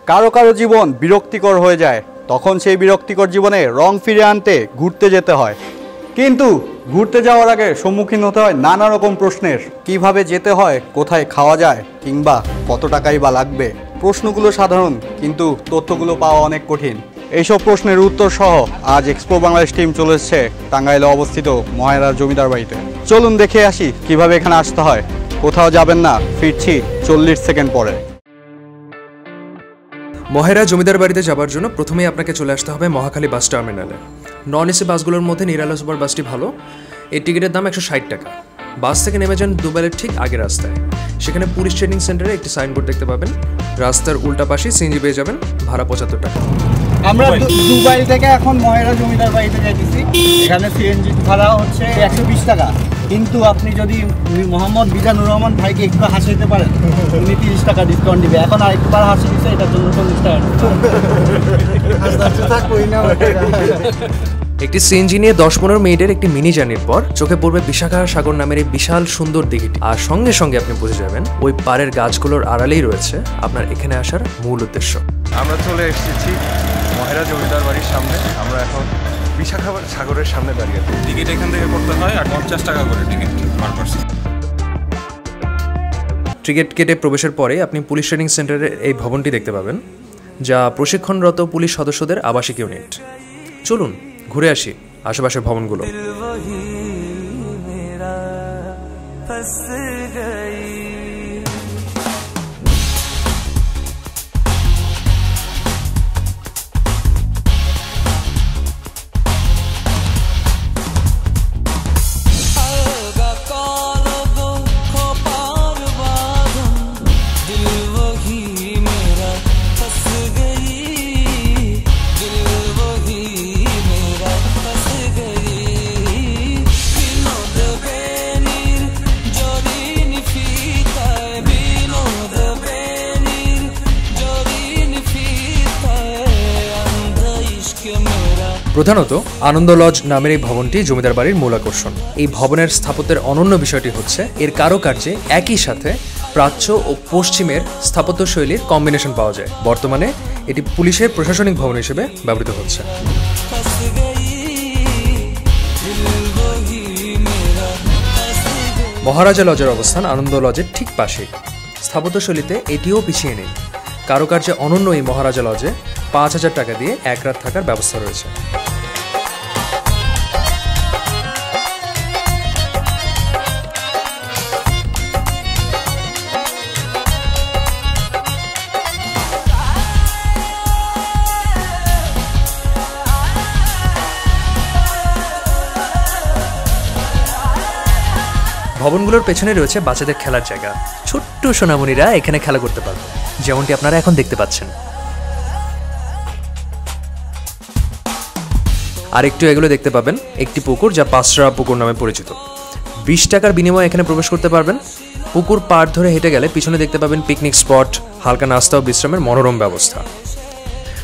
কারো কারো জীবন বিরক্তিকর হয়ে যায়, তখন সেই বিরক্তিকর জীবনে রং ফিরে আনতে ঘুরতে যেতে হয়। কিন্তু ঘুরতে যাওয়ার আগে সম্মুখীন হতে হয় নানা রকম প্রশ্নের। কিভাবে যেতে হয়, কোথায় খাওয়া যায়, কিংবা কত টাকাই বা লাগবে। প্রশ্নগুলো সাধারণ, কিন্তু তথ্যগুলো পাওয়া অনেক কঠিন। এইসব প্রশ্নের উত্তর সহ আজ এক্সপ্লো বাংলাদেশ টিম চলে এসেছে টাঙ্গাইলে অবস্থিত মহেরা জমিদার বাড়িতে। চলুন দেখে আসি কিভাবে এখানে আসতে হয়। কোথাও যাবেন না, ফিরছি 40 সেকেন্ড পরে। মহেরা জমিদার বাড়িতে যাবার জন্য প্রথমেই আপনাকে চলে আসতে হবে মহাখালী বাস টার্মিনালে। নন এসি বাসগুলোর মধ্যে নিরালা সুপার বাসটি ভালো। এর টিকিটের দাম 160 টাকা। বাস থেকে নেমে যান দুবাইলের ঠিক আগের রাস্তায়। সেখানে পুলিশ ট্রেনিং সেন্টারে একটি সাইনবোর্ড দেখতে পাবেন। রাস্তার উল্টা পাশে সিএনজি পেয়ে যাবেন, ভাড়া 75 টাকা। আমরা দুবাই থেকে এখন মহেরা জমিদার বাড়িতে যাইতেছি। এখানে সিএনজি ভাড়া হচ্ছে 120 টাকা। কিন্তু আপনি যদি মোহাম্মদ বিজানুর রহমান ভাইকে একটু হাসাইতে পারেন, উনি 30 টাকা ডিসকাউন্ট দিবে। এখন আরেকবার হাসি দিচ্ছে, এটার জন্য 40 টাকা। একটি সিএনজি নিয়ে 10-15 মিনিটের একটি মিনি জার্নির পর চোখে পড়বে বিশাখা সাগর নামের এই বিশাল সুন্দর দিঘিটি। আর সঙ্গে সঙ্গে আপনি বুঝে যাবেন ওই পাড়ের গাছগুলোর আড়ালেই রয়েছে আপনার এখানে আসার মূল উদ্দেশ্য। আমরা চলে এসেছি মহেরা জমিদার বাড়ির সামনে। আমরা এখন বিশাখা সাগরের সামনে দাঁড়িয়ে আছি। টিকিট এখান থেকে করতে হয় আর 50 টাকা করে টিকিট পার পারসন। টিকিট কেটে প্রবেশের পরে আপনি পুলিশ ট্রেনিং সেন্টারের এই ভবনটি দেখতে পাবেন, যা প্রশিক্ষণরত পুলিশ সদস্যদের আবাসিক ইউনিট। চলুন ঘুরে আসি আশেপাশের ভবনগুলো। প্রধানত আনন্দ লজ নামের এই ভবনটি জমিদার বাড়ির মূল আকর্ষণ। এই ভবনের স্থাপত্যের অনন্য বিষয়টি হচ্ছে এর কারুকার্যে একই সাথে প্রাচ্য ও পশ্চিমের স্থাপত্য শৈলীর কম্বিনেশন পাওয়া যায়। বর্তমানে এটি পুলিশের প্রশাসনিক ভবন হিসেবে ব্যবহৃত হচ্ছে। মহারাজা লজের অবস্থান আনন্দ লজের ঠিক পাশেই। স্থাপত্যশৈলীতে এটিও পিছিয়ে নেই। কারুকার্যে অনন্য এই মহারাজা লজে 5000 টাকা দিয়ে এক রাত থাকার ব্যবস্থা রয়েছে। ভবনগুলোর পেছনে রয়েছে বাচ্চাদের খেলার জায়গা। ছোট্ট সোনামণিরা এখানে খেলা করতে পারবে, যেমনটি আপনারা এখন দেখতে পাচ্ছেন। আর একটু এগুলো দেখতে পাবেন একটি পুকুর, যা পাঁচরা পুকুর নামে পরিচিত। 20 টাকার বিনিময়ে এখানে প্রবেশ করতে পারবেন। পুকুর পাড় ধরে হেঁটে গেলে পিছনে দেখতে পাবেন পিকনিক স্পট, হালকা নাস্তা ও বিশ্রামের মনোরম ব্যবস্থা।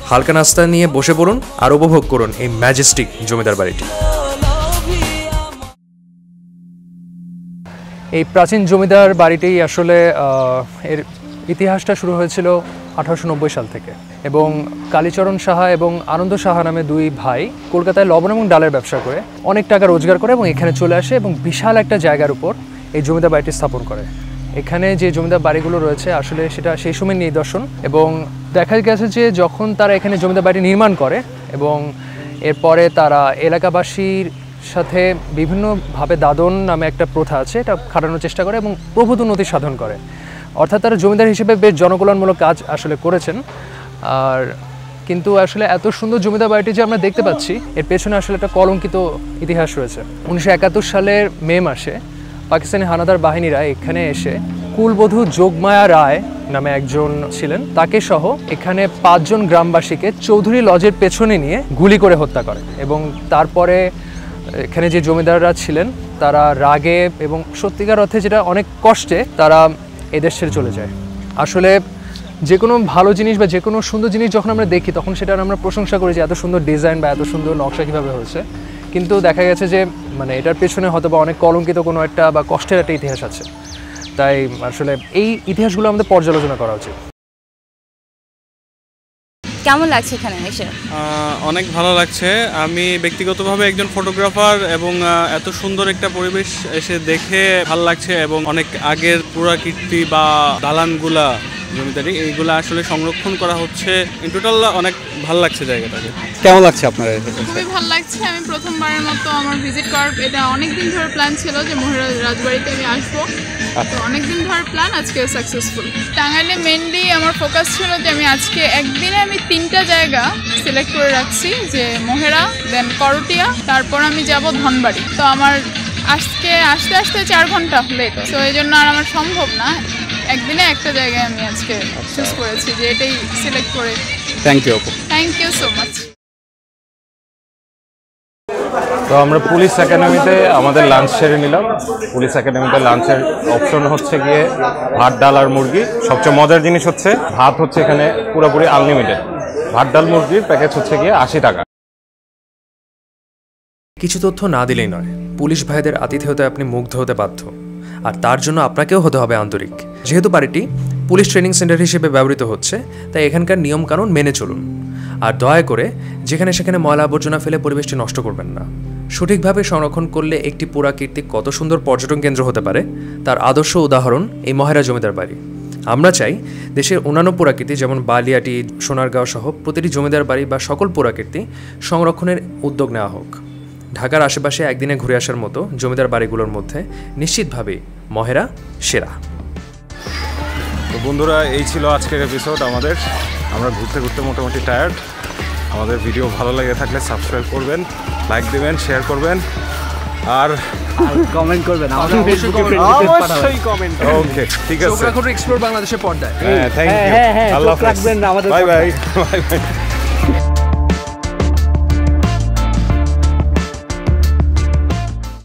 হালকা নাস্তা নিয়ে বসে পড়ুন আর উপভোগ করুন এই ম্যাজেস্টিক জমিদার বাড়িটি। এই প্রাচীন জমিদার বাড়িটি আসলে এর ইতিহাসটা শুরু হয়েছিল 1890 সাল থেকে, এবং কালীচরণ সাহা এবং আনন্দ সাহা নামে দুই ভাই কলকাতায় লবণ এবং ডালের ব্যবসা করে অনেক টাকা রোজগার করে এবং এখানে চলে আসে এবং বিশাল একটা জায়গার উপর এই জমিদার বাড়িটি স্থাপন করে। এখানে যে জমিদার বাড়িগুলো রয়েছে আসলে সেটা সেই সময়ের নিদর্শন, এবং দেখা গেছে যে যখন তারা এখানে জমিদার বাড়ি নির্মাণ করে এবং এরপরে তারা এলাকাবাসীর সাথে বিভিন্নভাবে দাদন নামে একটা প্রথা আছে, এটা খাটানোর চেষ্টা করে এবং প্রভূতোন্নতি সাধন করে। অর্থাৎ তারা জমিদার হিসেবে বেশ জনকল্যাণমূলক কাজ আসলে করেছেন। আর কিন্তু আসলে এত সুন্দর জমিদার বাড়িটি যে আমরা দেখতে পাচ্ছি, এর পেছনে আসলে একটা কলঙ্কিত ইতিহাস রয়েছে। 1971 সালের মে মাসে পাকিস্তানি হানাদার বাহিনীরা এখানে এসে কুলবধূ যোগমায়া রায় নামে একজন ছিলেন, তাকে সহ এখানে 5 জন গ্রামবাসীকে চৌধুরী লজের পেছনে নিয়ে গুলি করে হত্যা করে। এবং তারপরে এখানে যে জমিদাররা ছিলেন তারা রাগে এবং সত্যিকার অর্থে যেটা অনেক কষ্টে তারা এদেশ ছেড়ে চলে যায়। আসলে যে কোনো ভালো জিনিস বা যে কোনো সুন্দর জিনিস যখন আমরা দেখি তখন সেটার আমরা প্রশংসা করি যে এত সুন্দর ডিজাইন বা এত সুন্দর নকশা কীভাবে হয়েছে, কিন্তু দেখা গেছে যে মানে এটার পেছনে হয়তো বা অনেক কলঙ্কিত কোনো একটা বা কষ্টের একটা ইতিহাস আছে। তাই আসলে এই ইতিহাসগুলো আমাদের পর্যালোচনা করা উচিত। কেমন লাগছে এখানে এসে? অনেক ভালো লাগছে। আমি ব্যক্তিগতভাবে একজন ফটোগ্রাফার এবং এত সুন্দর একটা পরিবেশ এসে দেখে ভালো লাগছে এবং অনেক আগের পুরাকীর্তি বা দালানগুলা জমিদারি এইগুলো আসলে সংরক্ষণ করা হচ্ছে। ইন টোটাল অনেক ভালো লাগছে জায়গাটাকে। কেমন লাগছে আপনার? খুবই ভালো লাগছে। আমি প্রথমবারের মতো আমার ভিজিট করার এটা অনেকদিন ধরে প্ল্যান ছিল যে মহিলা রাজবাড়িতে আমি আসবো, তো অনেকদিন ধরে প্ল্যান, আজকে সাকসেসফুল। টাঙ্গাইলে মেনলি আমার ফোকাস ছিল যে আমি আজকে একদিনে আমি 3টা জায়গা সিলেক্ট করে রাখছি, যে মহেরা, দেন করটিয়া, তারপর আমি যাব ধনবাড়ি। তো আমার আজকে আসতে আসতে 4 ঘন্টা লেট, তো এই জন্য আর আমার সম্ভব না। একদিনে একটা জায়গায় আমি আজকে চুজ করেছি যে এটাই সিলেক্ট করে। থ্যাংক ইউ আপু। Thank you so much. তো আমরা পুলিশ একাডেমিতে আমাদের লাঞ্চ সেরে নিলাম। পুলিশ একাডেমিতে লাঞ্চের অপশন হচ্ছে গিয়ে ভাত, ডাল আর মুরগি। সবচেয়ে মজার জিনিস হচ্ছে ভাত হচ্ছে এখানে পুরোপুরি আনলিমিটেড। ভাত, ডাল, মুরগির প্যাকেজ হচ্ছে গিয়ে 80 টাকা। কিছু তথ্য না দিলেই নয়, পুলিশ ভাইদের আতিথেয়তায় আপনি মুগ্ধ হতে বাধ্য, আর তার জন্য আপনাকেও হতে হবে আন্তরিক। যেহেতু বাড়িটি পুলিশ ট্রেনিং সেন্টার হিসেবে ব্যবহৃত হচ্ছে, তাই এখানকার নিয়মকানুন মেনে চলুন। আর দয়া করে যেখানে সেখানে ময়লা আবর্জনা ফেলে পরিবেশটি নষ্ট করবেন না। সঠিকভাবে সংরক্ষণ করলে একটি পুরাকীর্তি কত সুন্দর পর্যটন কেন্দ্র হতে পারে, তার আদর্শ উদাহরণ এই মহেরা জমিদার বাড়ি। আমরা চাই দেশের অন্যান্য পুরাকীর্তি যেমন বালিয়াটি, সোনারগাঁও সহ প্রতিটি জমিদার বাড়ি বা সকল পুরাকীর্তি সংরক্ষণের উদ্যোগ নেওয়া হোক। ঢাকার আশেপাশে একদিনে ঘুরে আসার মতো জমিদার বাড়িগুলোর মধ্যে নিশ্চিতভাবেই মহেরা সেরা। তো বন্ধুরা, এই ছিল আজকের এপিসোড আমাদের। আমরা ঘুরতে ঘুরতে মোটামুটি টায়ার্ড। আমাদের ভিডিও ভালো লেগে থাকলে সাবস্ক্রাইব করবেন, লাইক দেবেন, শেয়ার করবেন আর কমেন্ট করবেন। অবশ্যই কমেন্ট। ওকে, ঠিক আছে। এক্সপ্লোর বাংলাদেশের পর্দায়। হ্যাঁ, থ্যাংক ইউ। আল্লাহ হাফেজ। Bye by.